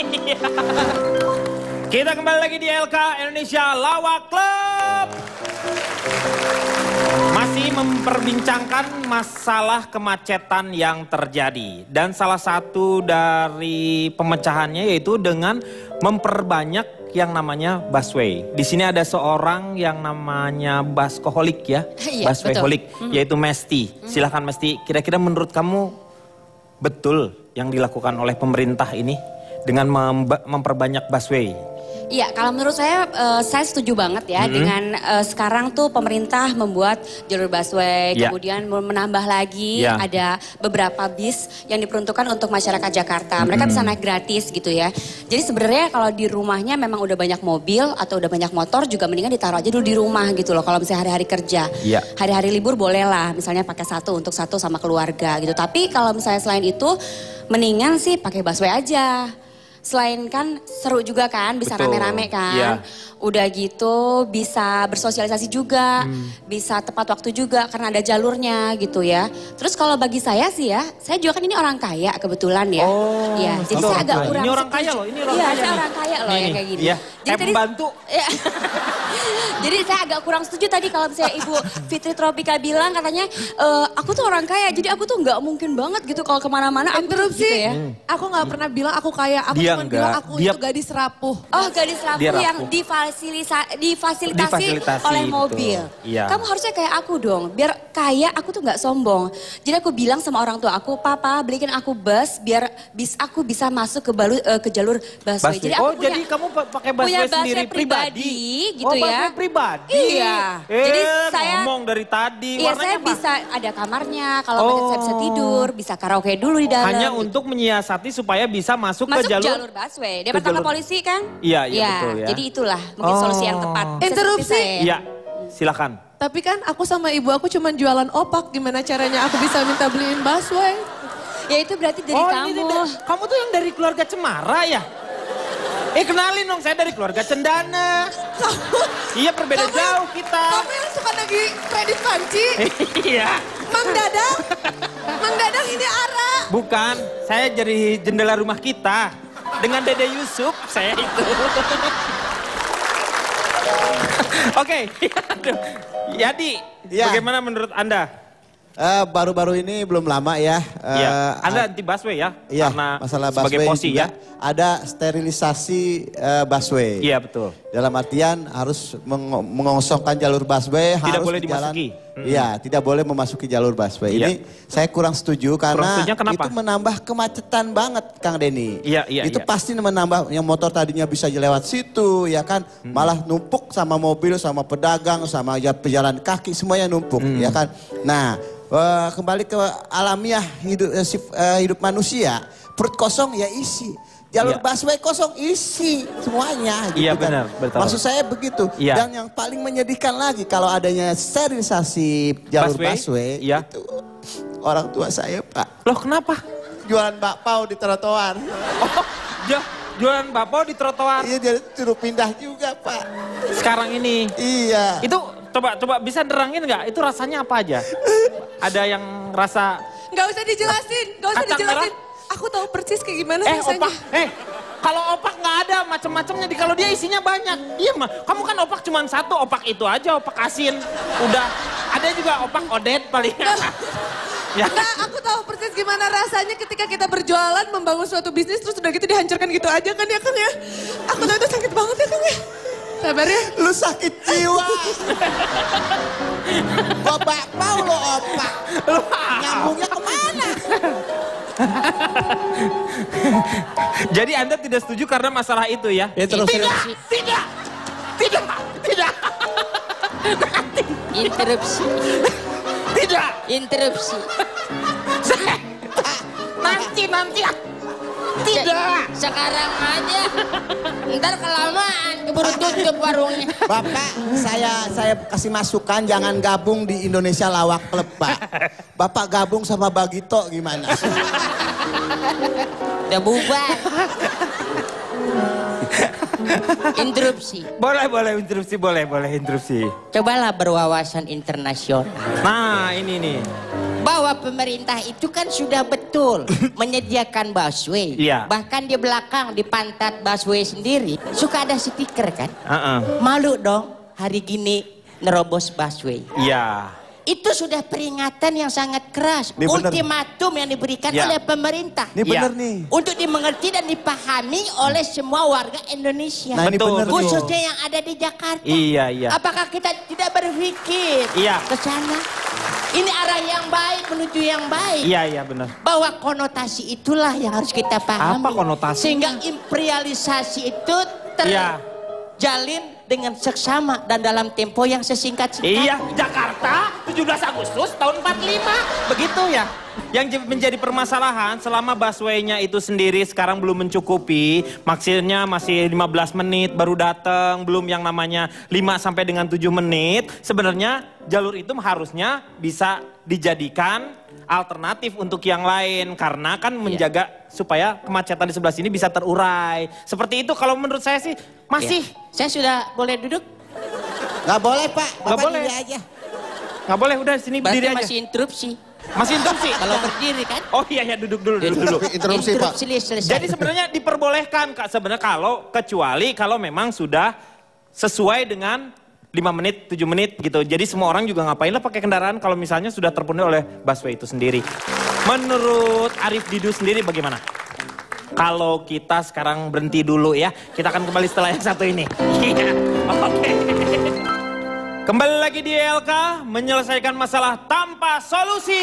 Speaker 1: Kita kembali lagi di LK Indonesia Lawak Club. Masih memperbincangkan masalah kemacetan yang terjadi. Dan salah satu dari pemecahannya yaitu dengan memperbanyak yang namanya busway. Di sini ada seorang yang namanya buskoholik ya.
Speaker 9: Iya,
Speaker 1: Buswayholik, yaitu Mesti. Silahkan Mesti, kira-kira menurut kamu betul yang dilakukan oleh pemerintah ini dengan memperbanyak busway?
Speaker 9: Iya, kalau menurut saya setuju banget ya dengan sekarang tuh pemerintah membuat jalur busway,
Speaker 1: Ya.
Speaker 9: kemudian menambah lagi
Speaker 1: Ya.
Speaker 9: ada beberapa bis yang diperuntukkan untuk masyarakat Jakarta. Mereka bisa naik gratis gitu ya. Jadi sebenarnya kalau di rumahnya memang udah banyak mobil atau udah banyak motor juga mendingan ditaruh aja dulu di rumah gitu loh. Kalau misalnya hari-hari kerja,
Speaker 1: Ya.
Speaker 9: hari-hari libur boleh lah, misalnya pakai satu untuk satu sama keluarga gitu. Tapi kalau misalnya selain itu, mendingan sih pakai busway aja. Selain kan seru juga kan, bisa
Speaker 1: Betul.
Speaker 9: rame-rame kan.
Speaker 1: Iya.
Speaker 9: Udah gitu bisa bersosialisasi juga, bisa tepat waktu juga karena ada jalurnya gitu ya. Terus kalau bagi saya sih ya, saya juga kan ini orang kaya kebetulan ya.
Speaker 1: Oh,
Speaker 9: Iya, jadi
Speaker 1: satu
Speaker 9: saya
Speaker 1: orang
Speaker 9: agak
Speaker 1: kaya.
Speaker 9: kurang
Speaker 1: Ini orang
Speaker 9: setuju.
Speaker 1: kaya loh, ini orang
Speaker 9: Iya,
Speaker 1: kaya
Speaker 9: saya
Speaker 1: nih.
Speaker 9: orang kaya loh
Speaker 1: Nih,
Speaker 9: yang kayak gini.
Speaker 1: iya.
Speaker 9: Jadi
Speaker 1: Pembantu.
Speaker 9: Iya. Jadi saya agak kurang setuju tadi kalau misalnya Ibu Fitri Tropika bilang katanya, aku tuh orang kaya, jadi aku tuh nggak mungkin banget gitu kalau kemana-mana. Aku tuh
Speaker 5: Interupsi,
Speaker 9: gitu ya.
Speaker 5: aku nggak pernah bilang aku kaya, aku
Speaker 1: Dia
Speaker 5: cuma
Speaker 1: enggak.
Speaker 5: bilang aku
Speaker 1: Dia-
Speaker 5: itu gadis rapuh.
Speaker 9: Oh, gadis rapuh
Speaker 1: Dia
Speaker 9: yang
Speaker 1: rapuh.
Speaker 9: difasilitasi
Speaker 1: Difasilitasi,
Speaker 9: oleh
Speaker 1: betul.
Speaker 9: mobil.
Speaker 1: Iya.
Speaker 9: Kamu harusnya kayak aku dong, biar kaya aku tuh nggak sombong. Jadi aku bilang sama orang tua aku, papa belikan aku bus biar aku bisa masuk ke jalur busway.
Speaker 1: Busway.
Speaker 9: Jadi aku
Speaker 1: Oh,
Speaker 9: punya,
Speaker 1: jadi kamu pakai
Speaker 9: punya
Speaker 1: busway sendiri pribadi?
Speaker 9: gitu
Speaker 1: Oh,
Speaker 9: ya.
Speaker 1: busway pribadi?
Speaker 9: Iya. Jadi saya
Speaker 1: ngomong dari tadi.
Speaker 9: Iya,
Speaker 1: Warnanya
Speaker 9: saya
Speaker 1: apa?
Speaker 9: bisa ada kamarnya, kalau
Speaker 1: Oh.
Speaker 9: saya bisa tidur, bisa karaoke dulu di dalam.
Speaker 1: Hanya untuk menyiasati supaya bisa masuk
Speaker 9: Masuk
Speaker 1: ke jalur.
Speaker 9: busway. Dia
Speaker 1: ke
Speaker 9: ditangkap
Speaker 1: jalur-
Speaker 9: polisi kan?
Speaker 1: Iya, betul ya.
Speaker 9: Jadi itulah mungkin solusi yang tepat. Bisa
Speaker 5: Interupsi.
Speaker 9: seperti saya.
Speaker 1: Iya, silakan.
Speaker 5: Tapi kan aku sama ibu aku cuma jualan opak, gimana caranya aku bisa minta beliin busway?
Speaker 9: Ya itu berarti dari kamu.
Speaker 1: Kamu tuh yang dari keluarga Cemara ya? Kenalin dong, saya dari keluarga Cendana. Iya, berbeda jauh kita.
Speaker 5: Kamu yang suka nagih kredit panci,
Speaker 1: Iya.
Speaker 5: Mang Dadang, Mang Dadang ini Ara.
Speaker 1: Bukan, saya jadi jendela rumah kita. Dengan Dede Yusuf, saya itu. Oke, aduh. Yadi,
Speaker 6: Ya.
Speaker 1: bagaimana menurut Anda?
Speaker 6: Baru-baru ini belum lama ya.
Speaker 1: Iya, Anda anti busway ya?
Speaker 6: Iya,
Speaker 1: Karena
Speaker 6: masalah
Speaker 1: sebagai
Speaker 6: busway
Speaker 1: posi
Speaker 6: juga
Speaker 1: ya?
Speaker 6: ada sterilisasi busway.
Speaker 1: Iya, betul.
Speaker 6: Dalam artian harus mengosongkan jalur busway,
Speaker 1: Tidak
Speaker 6: harus
Speaker 1: boleh
Speaker 6: jalan-
Speaker 1: dimasuki.
Speaker 6: Iya, tidak boleh memasuki jalur busway.
Speaker 1: Iya.
Speaker 6: Ini saya kurang setuju karena
Speaker 1: setujunya kenapa?
Speaker 6: itu menambah kemacetan banget, Kang Denny.
Speaker 1: Iya, iya,
Speaker 6: Itu
Speaker 1: iya.
Speaker 6: pasti menambah yang motor tadinya bisa lewat situ, ya kan, malah numpuk sama mobil, sama pedagang, sama pejalan kaki, semuanya numpuk, ya kan. Nah, kembali ke alamiah hidup manusia, perut kosong ya isi. jalur
Speaker 1: Iya.
Speaker 6: busway kosong, isi semuanya. Gitu
Speaker 1: Iya,
Speaker 6: kan.
Speaker 1: benar, betul.
Speaker 6: Maksud saya begitu.
Speaker 1: Iya.
Speaker 6: Dan yang paling menyedihkan lagi kalau adanya sterilisasi jalur busway,
Speaker 1: Iya.
Speaker 6: itu orang tua saya Pak.
Speaker 1: Loh kenapa?
Speaker 6: Jualan bakpao di trotoar.
Speaker 1: Oh, jualan bakpao di trotoar.
Speaker 6: Iya dia suruh pindah juga Pak.
Speaker 1: Sekarang ini.
Speaker 6: Iya.
Speaker 1: Itu coba bisa nerangin nggak? Itu rasanya apa aja? Ada yang rasa
Speaker 5: Nggak usah dijelasin, nggak usah
Speaker 1: Kacang
Speaker 5: dijelasin. Aku tahu persis kayak gimana rasanya.
Speaker 1: opak, kalau opak nggak ada macam-macamnya. Kalau dia isinya banyak. Iya mah, kamu kan opak cuma satu, opak itu aja, opak asin. Udah, ada juga opak odet paling. Ya.
Speaker 5: Nah, aku tahu persis gimana rasanya ketika kita berjualan, membangun suatu bisnis, terus udah gitu dihancurkan gitu aja kan ya Kang ya. Aku tahu itu sakit banget ya Kang ya. Sabar ya.
Speaker 6: Lu sakit jiwa. Gua bakpao lo opak. Nyambungnya kemana?
Speaker 1: Jadi Anda tidak setuju karena masalah itu ya?
Speaker 3: Interupsi.
Speaker 1: Tidak.
Speaker 3: Interupsi.
Speaker 1: Tidak.
Speaker 3: Interupsi.
Speaker 1: Nanti. Tidak.
Speaker 3: Sekarang aja. Ntar kelamaan keburu tutup warungnya.
Speaker 6: Bapak, saya kasih masukan jangan gabung di Indonesia Lawak Club, Pak. Bapak gabung sama Bagito gimana?
Speaker 3: Udah bubar. Interupsi.
Speaker 1: Boleh interupsi.
Speaker 3: Cobalah berwawasan internasional.
Speaker 1: Nah, ini nih.
Speaker 3: Bahwa pemerintah itu kan sudah betul menyediakan busway.
Speaker 1: Iya.
Speaker 3: Bahkan di belakang, di pantat busway sendiri, suka ada stiker kan?
Speaker 1: Heeh.
Speaker 3: Malu dong hari gini nerobos busway.
Speaker 1: Iya.
Speaker 3: Itu sudah peringatan yang sangat keras.
Speaker 6: Ini bener.
Speaker 3: Ultimatum yang diberikan
Speaker 1: Ya.
Speaker 3: oleh pemerintah.
Speaker 6: Ini
Speaker 1: Iya.
Speaker 6: bener nih.
Speaker 3: Untuk dimengerti dan dipahami oleh semua warga Indonesia.
Speaker 6: Nah, ini
Speaker 1: Betul,
Speaker 6: bener nih.
Speaker 3: Khususnya yang ada di Jakarta.
Speaker 1: Iya.
Speaker 3: Apakah kita tidak berpikir
Speaker 1: Iya.
Speaker 3: ke sana? Ini arah yang baik menuju yang baik.
Speaker 1: Iya, benar.
Speaker 3: Bahwa konotasi itulah yang harus kita pahami.
Speaker 1: Apa konotasi?
Speaker 3: Sehingga imperialisasi itu
Speaker 1: Iya.
Speaker 3: terjalin dengan seksama dan dalam tempo yang sesingkat-singkat.
Speaker 1: Iya, Jakarta 17 Agustus tahun 45. Begitu ya. Yang menjadi permasalahan selama busway-nya itu sendiri sekarang belum mencukupi. Maksudnya masih 15 menit baru datang, belum yang namanya 5 sampai dengan 7 menit. Sebenarnya jalur itu harusnya bisa dijadikan alternatif untuk yang lain karena kan menjaga supaya kemacetan di sebelah sini bisa terurai. Seperti itu kalau menurut saya sih masih.
Speaker 3: Saya sudah boleh duduk?
Speaker 6: Nggak boleh Pak,
Speaker 1: Nggak
Speaker 6: Bapak
Speaker 1: boleh.
Speaker 6: diri aja.
Speaker 1: Nggak boleh, udah sini
Speaker 3: Berarti
Speaker 1: berdiri aja.
Speaker 3: masih interupsi.
Speaker 1: Masih interupsi?
Speaker 3: Kalau berdiri kan?
Speaker 1: Oh iya, duduk dulu.
Speaker 2: Interupsi Pak.
Speaker 3: Selesai.
Speaker 1: Jadi sebenarnya diperbolehkan Kak, sebenarnya kecuali kalau memang sudah sesuai dengan 5 menit, 7 menit gitu. Jadi semua orang juga ngapain lah pakai kendaraan kalau misalnya sudah terpenuhi oleh busway itu sendiri. Menurut Arif Didu sendiri bagaimana? Kalau kita sekarang berhenti dulu ya, kita akan kembali setelah yang satu ini. Iya, oke. Kembali lagi di ELK, menyelesaikan masalah tanpa solusi.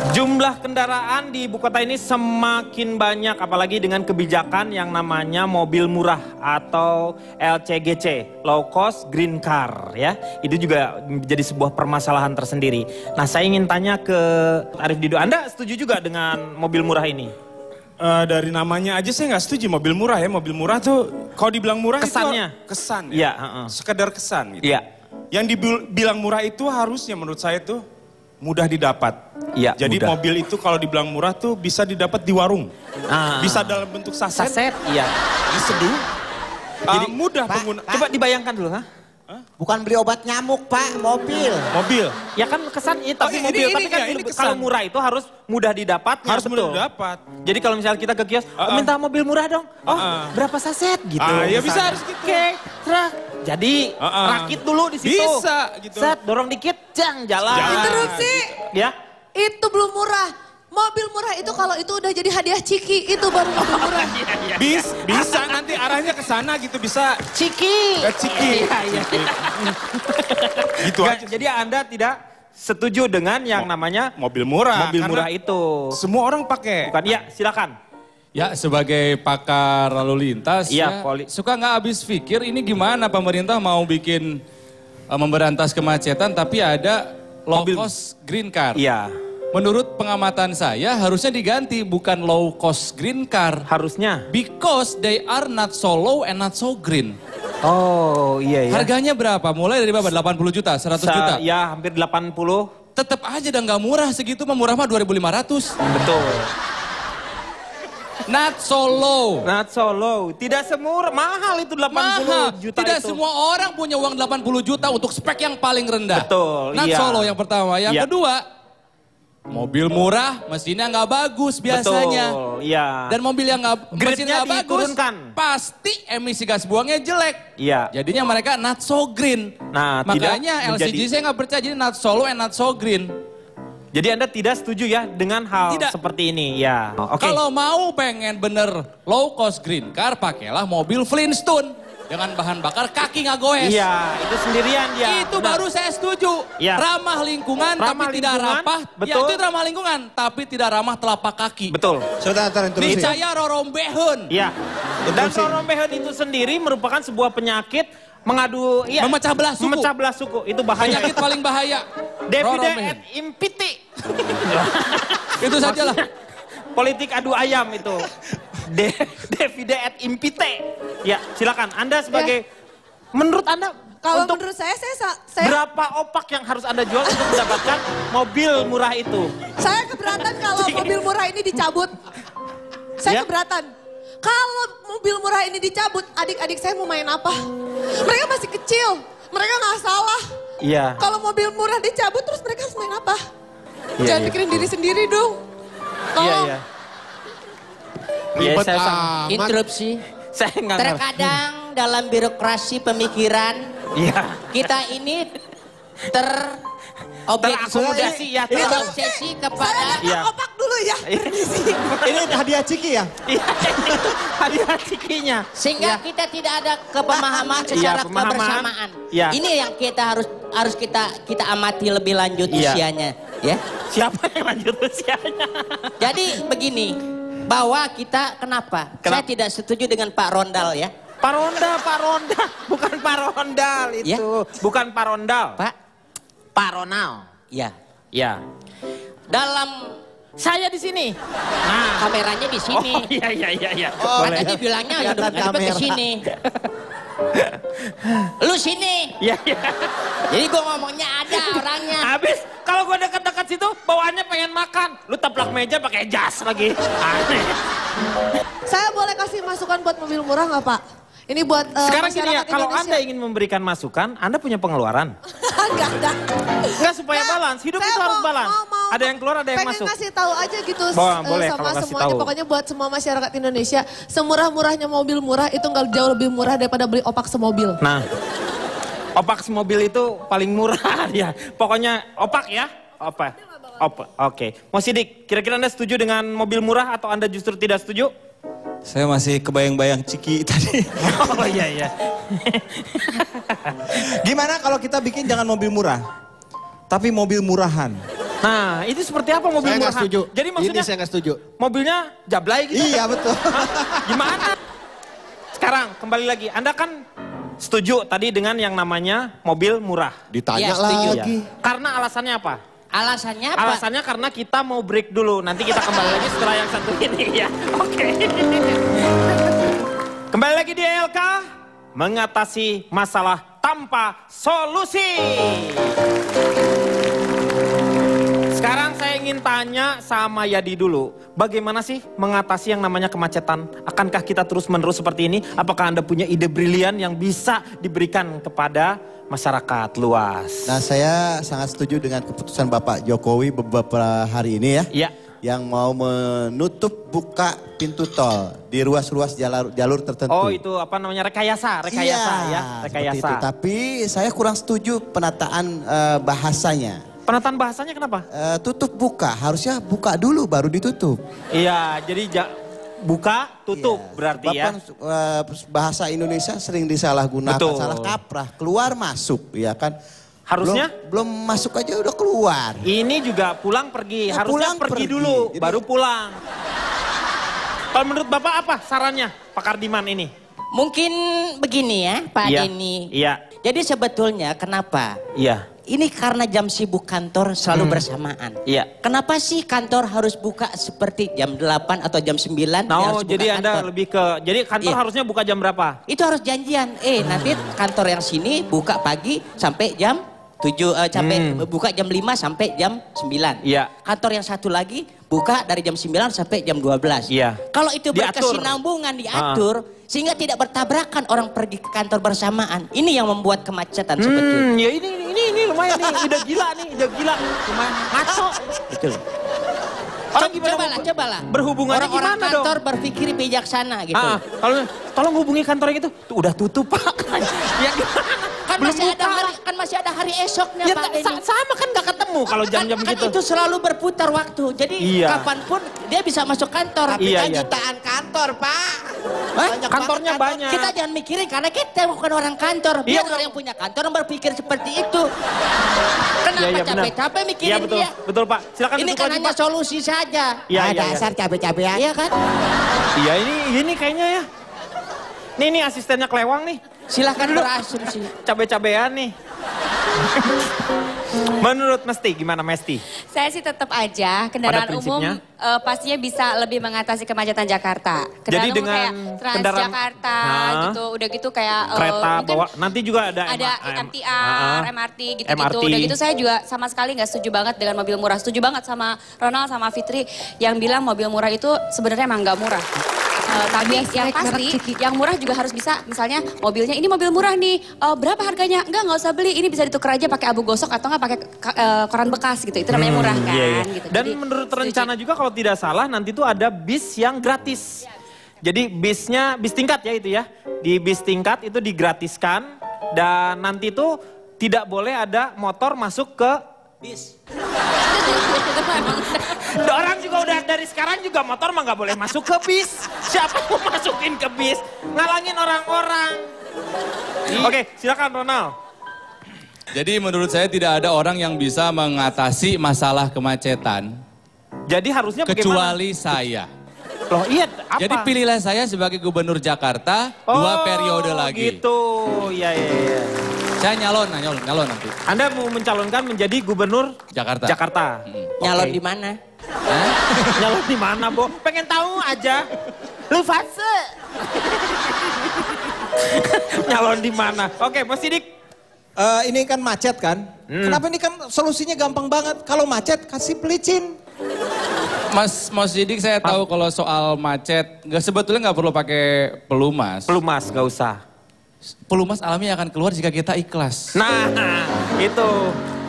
Speaker 1: Jumlah kendaraan di ibu kota ini semakin banyak, apalagi dengan kebijakan yang namanya mobil murah atau LCGC, low cost green car ya. Itu juga menjadi sebuah permasalahan tersendiri. Nah, saya ingin tanya ke Arif Dido, Anda setuju juga dengan mobil murah ini?
Speaker 10: Dari namanya aja saya nggak setuju mobil murah ya. Mobil murah tuh kalau dibilang murah
Speaker 1: Kesannya?
Speaker 10: itu kesan ya.
Speaker 1: Iya,
Speaker 10: Sekedar kesan gitu.
Speaker 1: Iya.
Speaker 10: Yang dibilang murah itu harusnya menurut saya tuh mudah didapat.
Speaker 1: Iya,
Speaker 10: Jadi
Speaker 1: mudah.
Speaker 10: mobil itu kalau dibilang murah tuh bisa didapat di warung.
Speaker 1: Ah.
Speaker 10: Bisa dalam bentuk saset,
Speaker 1: Saset, iya.
Speaker 10: diseduh.
Speaker 1: Jadi,
Speaker 10: mudah
Speaker 6: Pak,
Speaker 10: pengguna.
Speaker 1: Coba dibayangkan dulu, ha?
Speaker 6: Bukan beli obat nyamuk Pak, mobil.
Speaker 10: Mobil.
Speaker 1: Ya kan kesan, tapi
Speaker 10: ini-
Speaker 1: mobil.
Speaker 10: ini-
Speaker 1: Tapi kan
Speaker 10: ya, ini kesan.
Speaker 1: kalau murah itu harus mudah didapat.
Speaker 10: Harus mudah didapat.
Speaker 1: Jadi kalau misalnya kita ke kios, minta mobil murah dong. Oh, berapa saset gitu.
Speaker 10: Ya bisa
Speaker 1: misalnya.
Speaker 10: harus gitu.
Speaker 1: Oke, terus. Jadi rakit dulu di situ.
Speaker 10: Bisa, gitu.
Speaker 1: Set, dorong dikit, jalan.
Speaker 5: Interupsi.
Speaker 1: Ya.
Speaker 5: Itu belum murah. Mobil murah itu kalau itu udah jadi hadiah Ciki, itu baru mobil murah.
Speaker 10: Bisa nanti arahnya ke sana gitu, bisa
Speaker 1: Ciki.
Speaker 10: Ciki.
Speaker 1: Iya.
Speaker 10: Gitu
Speaker 1: Nggak,
Speaker 10: aja.
Speaker 1: jadi Anda tidak setuju dengan yang namanya
Speaker 10: Mobil murah.
Speaker 1: mobil
Speaker 10: karena
Speaker 1: murah itu.
Speaker 10: Semua orang pakai.
Speaker 1: Bukan, ya silakan.
Speaker 4: Ya sebagai pakar lalu lintas
Speaker 1: Iya,
Speaker 4: ya, suka nggak habis pikir ini gimana pemerintah mau bikin memberantas kemacetan tapi ada low
Speaker 1: Mobil.
Speaker 4: cost green car.
Speaker 1: Iya.
Speaker 4: Menurut pengamatan saya harusnya diganti, bukan low cost green car.
Speaker 1: Harusnya.
Speaker 4: Because they are not so low and not so green.
Speaker 1: Oh iya ya.
Speaker 4: Harganya berapa? Mulai dari berapa? 80 juta, 100 juta?
Speaker 1: Ya hampir 80.
Speaker 4: Tetap aja dan nggak murah segitu, mah murah mah 2.500.
Speaker 1: Betul.
Speaker 4: Not so low.
Speaker 1: Not so low. Tidak semurah, mahal itu 80
Speaker 4: Mahal.
Speaker 1: juta
Speaker 4: Tidak
Speaker 1: itu.
Speaker 4: semua orang punya uang 80 juta untuk spek yang paling rendah.
Speaker 1: Betul,
Speaker 4: Not
Speaker 1: iya.
Speaker 4: so low yang pertama. Yang
Speaker 1: Iya.
Speaker 4: kedua, mobil murah, mesinnya nggak bagus biasanya.
Speaker 1: Betul, iya.
Speaker 4: Dan mobil yang nggak, mesin
Speaker 1: Grade-nya
Speaker 4: nggak bagus,
Speaker 1: diturunkan.
Speaker 4: pasti emisi gas buangnya jelek.
Speaker 1: Iya.
Speaker 4: Jadinya mereka not so green.
Speaker 1: Nah,
Speaker 4: makanya
Speaker 1: tidak
Speaker 4: LCG
Speaker 1: menjadi-
Speaker 4: saya nggak percaya, jadi not so low and not so green.
Speaker 1: Jadi Anda tidak setuju ya dengan hal
Speaker 4: Tidak.
Speaker 1: seperti ini ya. Oke.
Speaker 4: Kalau mau pengen bener low cost green car, pakailah mobil Flintstone. Dengan bahan bakar kaki nggak goes.
Speaker 1: Iya, itu sendirian dia.
Speaker 4: Itu
Speaker 1: Benar.
Speaker 4: baru saya setuju.
Speaker 1: Iya.
Speaker 4: Ramah lingkungan
Speaker 1: Ramah
Speaker 4: tapi tidak
Speaker 1: lingkungan,
Speaker 4: rapah.
Speaker 1: betul.
Speaker 4: Ya, itu ramah lingkungan tapi tidak ramah telapak kaki.
Speaker 1: Betul.
Speaker 7: Sebentar, interupsi.
Speaker 4: Niscaya rorombehun.
Speaker 1: Iya. Dan rorombehun itu sendiri merupakan sebuah penyakit mengadu, iya,
Speaker 4: Memecah belah suku.
Speaker 1: Memecah belah suku. Itu bahaya.
Speaker 4: Penyakit paling bahaya.
Speaker 1: Divide
Speaker 4: Rorombehun.
Speaker 1: et impiti.
Speaker 4: Itu sajalah.
Speaker 1: Politik adu ayam itu. Divide et impite. Ya, silakan. Anda sebagai, menurut Anda,
Speaker 5: Kalau
Speaker 1: untuk
Speaker 5: menurut saya
Speaker 1: berapa opak yang harus Anda jual untuk mendapatkan mobil murah itu?
Speaker 5: saya keberatan kalau mobil murah ini dicabut.
Speaker 1: Ya.
Speaker 5: Saya keberatan. Kalau mobil murah ini dicabut, adik-adik saya mau main apa? Mereka masih kecil, mereka nggak salah.
Speaker 1: Iya.
Speaker 5: Kalau mobil murah dicabut, terus mereka harus main apa?
Speaker 1: Iya,
Speaker 5: Jangan
Speaker 1: iya.
Speaker 5: pikirin diri sendiri dong.
Speaker 1: Iya,
Speaker 5: Tolong.
Speaker 1: iya. Iya,
Speaker 2: Ribet
Speaker 1: saya
Speaker 2: amat.
Speaker 3: Interupsi.
Speaker 1: Saya nggak ngerti.
Speaker 3: Terkadang dalam birokrasi pemikiran
Speaker 1: Iya.
Speaker 3: kita ini
Speaker 1: Terakomodasi ya.
Speaker 3: terobsesi kepada
Speaker 1: Iya.
Speaker 5: Opak dulu ya.
Speaker 7: Ini hadiah Ciki ya?
Speaker 1: Iya, itu hadiah cikinya.
Speaker 3: sehingga kita tidak ada kepemahaman secara
Speaker 1: pemahaman.
Speaker 3: kebersamaan.
Speaker 1: Iya.
Speaker 3: Ini yang kita harus kita amati lebih lanjut
Speaker 1: Iya.
Speaker 3: usianya, ya.
Speaker 1: Siapa yang lanjut usianya?
Speaker 3: Jadi begini, bahwa kita kenapa? Saya tidak setuju dengan Pak Rondal ya.
Speaker 1: Pak Ronda, bukan Pak Rondal itu.
Speaker 3: Ya.
Speaker 1: Bukan Pak Rondal. Pak Ronald.
Speaker 3: Ya.
Speaker 1: Ya.
Speaker 3: Dalam
Speaker 1: Saya di sini.
Speaker 3: nah, kameranya di sini.
Speaker 1: Oh iya.
Speaker 3: Oh,
Speaker 1: Boleh.
Speaker 3: tadi bilangnya ya
Speaker 6: Kelihatan
Speaker 3: udah ke
Speaker 6: kamera.
Speaker 3: sini. Lu sini.
Speaker 1: Iya.
Speaker 3: Jadi gua ngomongnya ada orangnya.
Speaker 1: Habis kalau gue dekat-dekat situ bawaannya pengen makan. Lu taplak meja pakai jas lagi. Aneh.
Speaker 5: Saya boleh kasih masukan buat mobil murah nggak Pak? Ini buat
Speaker 1: Sekarang gini ya,
Speaker 5: masyarakat
Speaker 1: kalau
Speaker 5: Indonesia.
Speaker 1: Anda ingin memberikan masukan, Anda punya pengeluaran.
Speaker 5: Enggak ada.
Speaker 1: Enggak, supaya balance. Hidup
Speaker 5: Saya
Speaker 1: itu harus
Speaker 5: mau-
Speaker 1: balance.
Speaker 5: mau-
Speaker 1: Ada yang keluar, ada yang
Speaker 5: pengen
Speaker 1: masuk.
Speaker 5: ngasih tahu aja gitu
Speaker 1: Boleh,
Speaker 5: sama
Speaker 1: kalau kasih
Speaker 5: semuanya.
Speaker 1: tahu.
Speaker 5: Pokoknya buat semua masyarakat Indonesia, semurah-murahnya mobil murah itu nggak jauh lebih murah daripada beli opak semobil.
Speaker 1: Nah, opak mobil itu paling murah ya. Pokoknya opak ya. Opak. Oke. Mau Sidik, kira-kira Anda setuju dengan mobil murah atau Anda justru tidak setuju?
Speaker 7: Saya masih kebayang-bayang Ciki tadi.
Speaker 1: Oh iya.
Speaker 7: Gimana kalau kita bikin jangan mobil murah, tapi mobil murahan?
Speaker 1: Nah, itu seperti apa mobil
Speaker 2: Saya nggak
Speaker 1: murahan?
Speaker 2: setuju.
Speaker 1: Jadi maksudnya
Speaker 2: Ini saya nggak setuju.
Speaker 1: mobilnya jablay gitu?
Speaker 7: Iya betul.
Speaker 1: Gimana? Sekarang kembali lagi, Anda kan setuju tadi dengan yang namanya mobil murah.
Speaker 2: Ditanya
Speaker 3: Iya, setuju.
Speaker 2: lagi.
Speaker 1: Karena alasannya apa?
Speaker 3: Alasannya apa?
Speaker 1: Alasannya karena kita mau break dulu. Nanti kita kembali lagi setelah yang satu ini ya. Oke. Kembali lagi di ELK. Mengatasi masalah tanpa solusi. Sekarang saya ingin tanya sama Yadi dulu. Bagaimana sih mengatasi yang namanya kemacetan? Akankah kita terus-menerus seperti ini? Apakah Anda punya ide brilian yang bisa diberikan kepada masyarakat luas?
Speaker 6: Nah, saya sangat setuju dengan keputusan Bapak Jokowi beberapa hari ini ya.
Speaker 1: Iya.
Speaker 6: Yang mau menutup buka pintu tol di ruas-ruas jalur tertentu.
Speaker 1: Oh itu apa namanya rekayasa
Speaker 6: Iya,
Speaker 1: ya,
Speaker 6: seperti
Speaker 1: rekayasa.
Speaker 6: itu. Tapi saya kurang setuju penataan bahasanya.
Speaker 1: Penataan bahasanya kenapa?
Speaker 6: Tutup buka, harusnya buka dulu baru ditutup.
Speaker 1: Iya, jadi buka tutup
Speaker 6: Iya,
Speaker 1: berarti
Speaker 6: sebab
Speaker 1: ya.
Speaker 6: kan, bahasa Indonesia sering disalahgunakan,
Speaker 1: Betul.
Speaker 6: salah kaprah, keluar masuk, ya kan.
Speaker 1: Harusnya?
Speaker 6: belum masuk aja udah keluar.
Speaker 1: Ini juga pulang pergi,
Speaker 6: Ya,
Speaker 1: harusnya
Speaker 6: pulang
Speaker 1: pergi
Speaker 6: pergi.
Speaker 1: dulu,
Speaker 6: Jadi-
Speaker 1: baru pulang. Kalau menurut Bapak apa sarannya Pak Kardiman ini?
Speaker 3: Mungkin begini ya Pak
Speaker 1: Iya,
Speaker 3: Denny.
Speaker 1: iya.
Speaker 3: Jadi sebetulnya kenapa?
Speaker 1: Iya.
Speaker 3: ini karena jam sibuk kantor selalu bersamaan.
Speaker 1: Iya.
Speaker 3: Kenapa sih kantor harus buka seperti jam 8 atau jam 9?
Speaker 1: Oh, jadi Anda lebih ke, jadi kantor harusnya buka jam berapa?
Speaker 3: Itu harus janjian. Nanti kantor yang sini buka pagi sampai jam 7, sampai buka jam 5 sampai jam 9.
Speaker 1: Iya.
Speaker 3: Kantor yang satu lagi buka dari jam 9 sampai jam 12.
Speaker 1: Iya.
Speaker 3: Kalau itu
Speaker 1: Diatur.
Speaker 3: berkesinambungan diatur, sehingga tidak bertabrakan orang pergi ke kantor bersamaan. Ini yang membuat kemacetan sebetulnya.
Speaker 1: Ya ini lumayan nih, udah gila nih, udah gila. Lumayan ngaco.
Speaker 3: Betul.
Speaker 1: Orang gimana?
Speaker 3: Cobalah.
Speaker 1: Berhubungannya
Speaker 3: Orang-orang
Speaker 1: gimana
Speaker 3: kantor
Speaker 1: dong?
Speaker 3: berpikir bijaksana gitu.
Speaker 1: Kalau tolong hubungi kantor yang itu, tuh udah tutup Pak. Ya gimana?
Speaker 3: Kan masih ada hari esoknya
Speaker 1: Ya,
Speaker 3: Pak Denny.
Speaker 1: sama kan gak ketemu kalau jam-jam
Speaker 3: Kan
Speaker 1: gitu.
Speaker 3: itu selalu berputar waktu. Jadi kapanpun dia bisa masuk kantor.
Speaker 8: Tapi
Speaker 1: Iya,
Speaker 8: kan
Speaker 1: iya.
Speaker 8: jutaan kantor, Pak.
Speaker 1: Kantornya
Speaker 8: banget
Speaker 1: banyak.
Speaker 3: Kita jangan mikirin karena kita bukan orang kantor. Biar
Speaker 1: Iya,
Speaker 3: orang yang punya kantor yang berpikir seperti itu. Kenapa
Speaker 1: Iya, benar.
Speaker 3: capek-capek mikirin
Speaker 1: Iya betul,
Speaker 3: dia?
Speaker 1: betul Pak. Silakan
Speaker 3: Ini
Speaker 1: duduk
Speaker 3: kan
Speaker 1: lagi,
Speaker 3: hanya
Speaker 1: Pak.
Speaker 3: solusi saja.
Speaker 1: Iya, iya,
Speaker 8: Dasar capek-capean.
Speaker 3: Iya kan?
Speaker 1: Iya ini kayaknya ya. Nih asistennya kelewang nih.
Speaker 3: Silahkan berasumsi.
Speaker 1: Cabe-cabean nih. Menurut Mesti, gimana Mesti?
Speaker 9: Saya sih tetap aja kendaraan
Speaker 1: Pada
Speaker 9: umum
Speaker 1: prinsipnya?
Speaker 9: pastinya bisa lebih mengatasi kemacetan Jakarta.
Speaker 1: Jadi
Speaker 9: Kendaraan umum
Speaker 1: dengan
Speaker 9: kayak
Speaker 1: kendaraan-
Speaker 9: Transjakarta gitu, udah gitu kayak
Speaker 1: Kereta
Speaker 9: mungkin
Speaker 1: bawa, nanti juga ada
Speaker 9: MTR, MRT gitu-gitu.
Speaker 1: MRT.
Speaker 9: Udah gitu saya juga sama sekali nggak setuju banget dengan mobil murah. Setuju banget sama Ronald sama Fitri yang bilang mobil murah itu sebenarnya emang nggak murah. Tapi yang pasti yang murah juga harus bisa, misalnya mobilnya ini mobil murah nih, berapa harganya? Nggak usah beli, ini bisa ditukar aja pakai abu gosok atau nggak pakai koran bekas gitu. Itu namanya murah kan.
Speaker 1: Iya.
Speaker 9: Gitu.
Speaker 1: Dan
Speaker 9: Jadi,
Speaker 1: menurut
Speaker 9: setuju.
Speaker 1: rencana juga kalau tidak salah nanti tuh ada bis yang gratis. Jadi bis tingkat ya itu ya. Di bis tingkat itu digratiskan dan nanti tuh tidak boleh ada motor masuk ke bis. Orang juga udah dari sekarang juga motor mah nggak boleh masuk ke bis. Siapa mau masukin ke bis? Ngalangin orang-orang. Oke, silakan Ronald.
Speaker 4: Jadi menurut saya tidak ada orang yang bisa mengatasi masalah kemacetan
Speaker 1: Jadi harusnya
Speaker 4: kecuali saya.
Speaker 1: Loh iya, apa?
Speaker 4: Jadi pilihlah saya sebagai gubernur Jakarta 2 periode lagi.
Speaker 1: Gitu, iya.
Speaker 4: Saya nyalon nanti.
Speaker 1: Anda mau mencalonkan menjadi gubernur
Speaker 4: Jakarta.
Speaker 3: Nyalon di mana?
Speaker 1: Nyalon di mana, Bo? Pengen tahu aja. Lu fase. Nyalon di mana? Oke, Mas Sidik.
Speaker 7: Ini kan macet kan? Kenapa ini kan solusinya gampang banget. Kalau macet kasih pelicin.
Speaker 4: Mas Sidik saya tahu kalau soal macet, sebetulnya nggak perlu pakai pelumas.
Speaker 1: Pelumas, nggak usah.
Speaker 4: Pelumas alami akan keluar jika kita ikhlas.
Speaker 1: Nah, itu.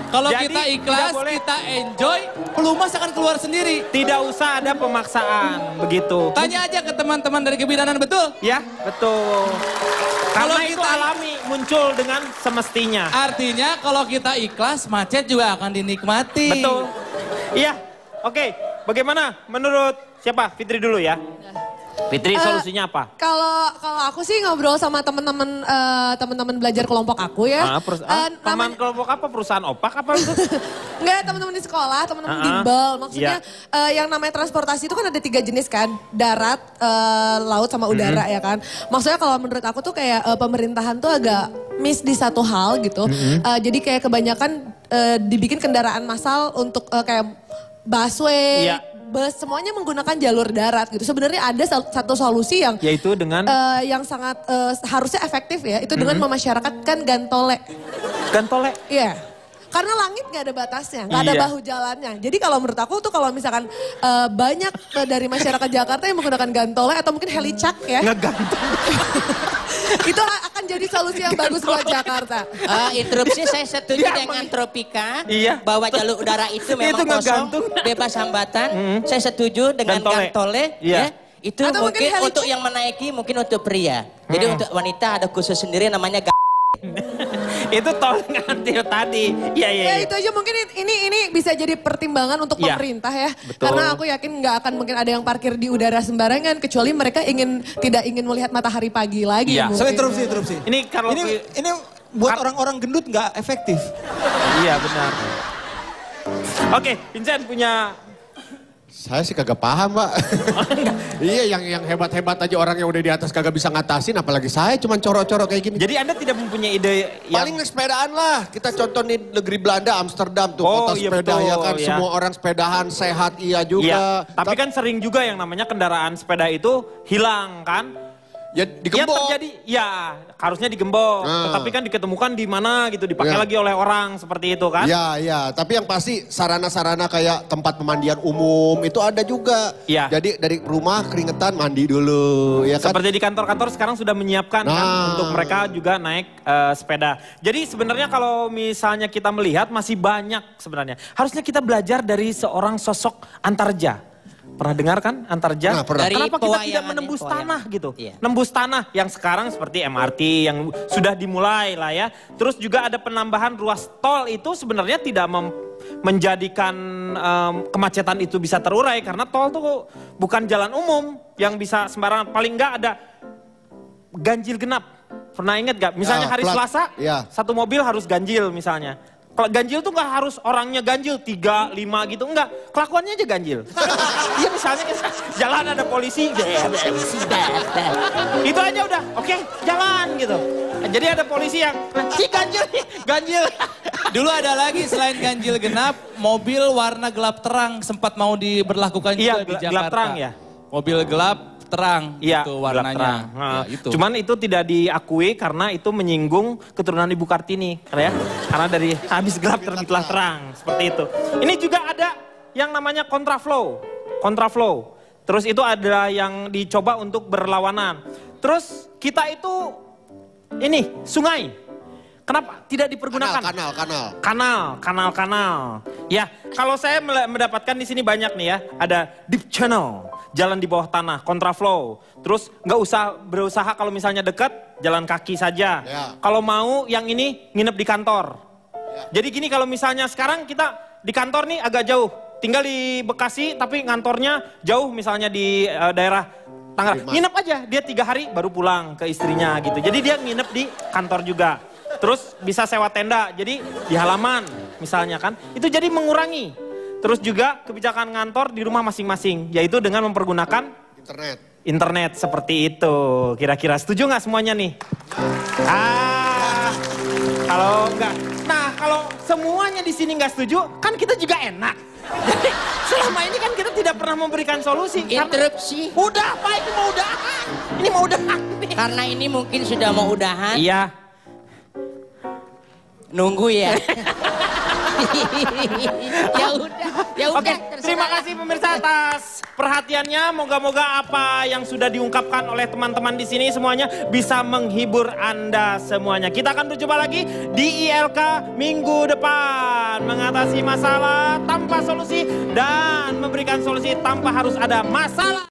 Speaker 4: Kalau
Speaker 1: Jadi,
Speaker 4: kita ikhlas,
Speaker 1: tidak boleh.
Speaker 4: kita enjoy, pelumas akan keluar sendiri.
Speaker 1: Tidak usah ada pemaksaan, begitu.
Speaker 4: Tanya aja ke teman-teman dari kebidanan, betul?
Speaker 1: Ya, betul. Karena
Speaker 4: Kalau
Speaker 1: itu
Speaker 4: kita-
Speaker 1: alami, muncul dengan semestinya.
Speaker 4: Artinya kalau kita ikhlas, macet juga akan dinikmati.
Speaker 1: Betul. Iya, oke. Bagaimana menurut siapa? Fitri dulu ya. Fitri, solusinya apa?
Speaker 5: Kalau aku sih ngobrol sama teman-teman belajar kelompok aku ya.
Speaker 1: Teman kelompok apa? Perusahaan opak apa itu?
Speaker 5: Enggak, teman-teman di sekolah, teman-teman bimbel. Maksudnya yang namanya transportasi itu kan ada 3 jenis kan. Darat, laut sama udara ya kan. Maksudnya kalau menurut aku tuh kayak pemerintahan tuh agak miss di satu hal gitu. Jadi kayak kebanyakan dibikin kendaraan massal untuk kayak busway, bus, semuanya menggunakan jalur darat gitu. Sebenarnya ada satu solusi yang
Speaker 1: yaitu dengan
Speaker 5: yang sangat harusnya efektif ya, itu dengan memasyarakatkan gantole.
Speaker 1: Gantole?
Speaker 5: Iya. Karena langit gak ada batasnya, gak ada bahu jalannya. Jadi kalau menurut aku tuh kalau misalkan banyak dari masyarakat Jakarta yang menggunakan gantole atau mungkin helicak ya.
Speaker 1: Ngegantung.
Speaker 5: Itu akan jadi solusi yang bagus buat Jakarta.
Speaker 3: Interupsi saya setuju dengan Tropika.
Speaker 1: Iya.
Speaker 3: Bahwa jalur udara itu memang kosong,
Speaker 1: ngegantung.
Speaker 3: bebas hambatan. Saya setuju dengan gantole.
Speaker 1: Iya.
Speaker 3: Ya. Itu
Speaker 5: Atau
Speaker 3: mungkin
Speaker 5: mungkin
Speaker 3: untuk yang menaiki, mungkin untuk pria. Jadi untuk wanita ada khusus sendiri namanya
Speaker 1: Itu tol ngantil tadi. Iya.
Speaker 5: Ya itu aja mungkin ini bisa jadi pertimbangan untuk pemerintah ya.
Speaker 1: Betul.
Speaker 5: Karena aku yakin nggak akan mungkin ada yang parkir di udara sembarangan kecuali mereka tidak ingin melihat matahari pagi lagi.
Speaker 1: Iya.
Speaker 5: mungkin.
Speaker 7: Interupsi.
Speaker 1: Ini kalau
Speaker 7: Ini buat orang-orang gendut nggak efektif.
Speaker 1: Iya benar. Oke, Vincent punya
Speaker 2: Saya sih kagak paham, Pak. Iya, yang hebat-hebat aja orang yang udah di atas kagak bisa ngatasin, apalagi saya cuma corok-corok kayak gini.
Speaker 1: Jadi Anda tidak mempunyai ide yang...
Speaker 2: Paling naik sepedaan lah. Kita contoh nih negeri Belanda, Amsterdam tuh,
Speaker 1: Oh,
Speaker 2: kota
Speaker 1: iya
Speaker 2: sepeda
Speaker 1: betul,
Speaker 2: ya kan.
Speaker 1: iya.
Speaker 2: Semua orang sepedahan, sehat iya juga.
Speaker 1: Iya, tapi kan sering juga yang namanya kendaraan sepeda itu hilang kan?
Speaker 2: Ya digembok.
Speaker 1: Ya terjadi, ya harusnya digembok. Tetapi kan diketemukan di mana gitu, dipakai
Speaker 2: Ya.
Speaker 1: lagi oleh orang seperti itu kan?
Speaker 2: Iya, iya. Tapi yang pasti sarana-sarana kayak tempat pemandian umum itu ada juga.
Speaker 1: Iya.
Speaker 2: Jadi dari rumah keringetan mandi dulu, ya kan?
Speaker 1: Seperti di kantor-kantor sekarang sudah menyiapkan kan untuk mereka juga naik sepeda. Jadi sebenarnya kalau misalnya kita melihat masih banyak sebenarnya. Harusnya kita belajar dari seorang sosok Antarja. Pernah dengar kan Antarja?
Speaker 2: Nah, pernah.
Speaker 3: Dari
Speaker 1: Kenapa kita tidak
Speaker 3: pewayangan,
Speaker 1: menembus
Speaker 3: pewayangan.
Speaker 1: tanah gitu?
Speaker 3: Iya.
Speaker 1: Nembus tanah yang sekarang seperti MRT yang sudah dimulai lah ya. Terus juga ada penambahan ruas tol itu sebenarnya tidak menjadikan kemacetan itu bisa terurai. Karena tol itu bukan jalan umum yang bisa sembarangan. Paling enggak ada ganjil genap. Pernah ingat gak? Misalnya
Speaker 2: Ya,
Speaker 1: hari
Speaker 2: plat.
Speaker 1: Selasa,
Speaker 2: Ya.
Speaker 1: satu mobil harus ganjil misalnya. Kalau ganjil tuh nggak harus orangnya ganjil 3, 5 gitu, enggak. Kelakuannya aja ganjil. Iya misalnya jalan ada polisi, itu aja udah, oke jalan gitu. Jadi ada polisi yang, ganjil nih, ganjil.
Speaker 4: Dulu ada lagi selain ganjil genap, mobil warna gelap terang sempat mau diberlakukan juga
Speaker 1: Iya,
Speaker 4: di Jakarta.
Speaker 1: gelap terang ya.
Speaker 4: Mobil gelap terang
Speaker 1: Iya,
Speaker 4: itu
Speaker 1: gelap
Speaker 4: warnanya.
Speaker 1: terang.
Speaker 4: Nah, itu.
Speaker 1: Cuman itu tidak diakui karena itu menyinggung keturunan Ibu Kartini, ya. Karena dari habis gelap terbitlah terang, seperti itu. Ini juga ada yang namanya kontraflow. Kontraflow. Terus itu ada yang dicoba untuk berlawanan. Terus kita itu ini sungai. Kenapa tidak dipergunakan? Kanal. Ya, kalau saya mendapatkan di sini banyak nih ya, ada deep channel, jalan di bawah tanah, kontraflow. Terus nggak usah berusaha kalau misalnya dekat, jalan kaki saja.
Speaker 2: Ya.
Speaker 1: Kalau mau yang ini nginep di kantor. Jadi gini kalau misalnya sekarang kita di kantor nih agak jauh, tinggal di Bekasi tapi ngantornya jauh misalnya di daerah Tangerang. Nginep aja, dia 3 hari baru pulang ke istrinya gitu. Jadi dia nginep di kantor juga. Terus bisa sewa tenda, jadi di halaman misalnya kan. Itu jadi mengurangi. Terus juga kebijakan ngantor di rumah masing-masing, yaitu dengan mempergunakan internet seperti itu. Kira-kira setuju nggak semuanya nih? Kalau enggak. Nah kalau semuanya di sini nggak setuju, kan kita juga enak. Jadi selama ini kan kita tidak pernah memberikan solusi.
Speaker 3: Interupsi.
Speaker 1: Udah Pak, ini mau udahan. Ini mau udahan nih.
Speaker 3: Karena ini mungkin sudah mau udahan.
Speaker 1: Iya.
Speaker 3: Nunggu ya. Ya udah.
Speaker 1: Oke, terima kasih pemirsa atas perhatiannya. Moga-moga apa yang sudah diungkapkan oleh teman-teman di sini semuanya bisa menghibur Anda semuanya. Kita akan berjumpa lagi di ILK minggu depan. Mengatasi masalah tanpa solusi dan memberikan solusi tanpa harus ada masalah.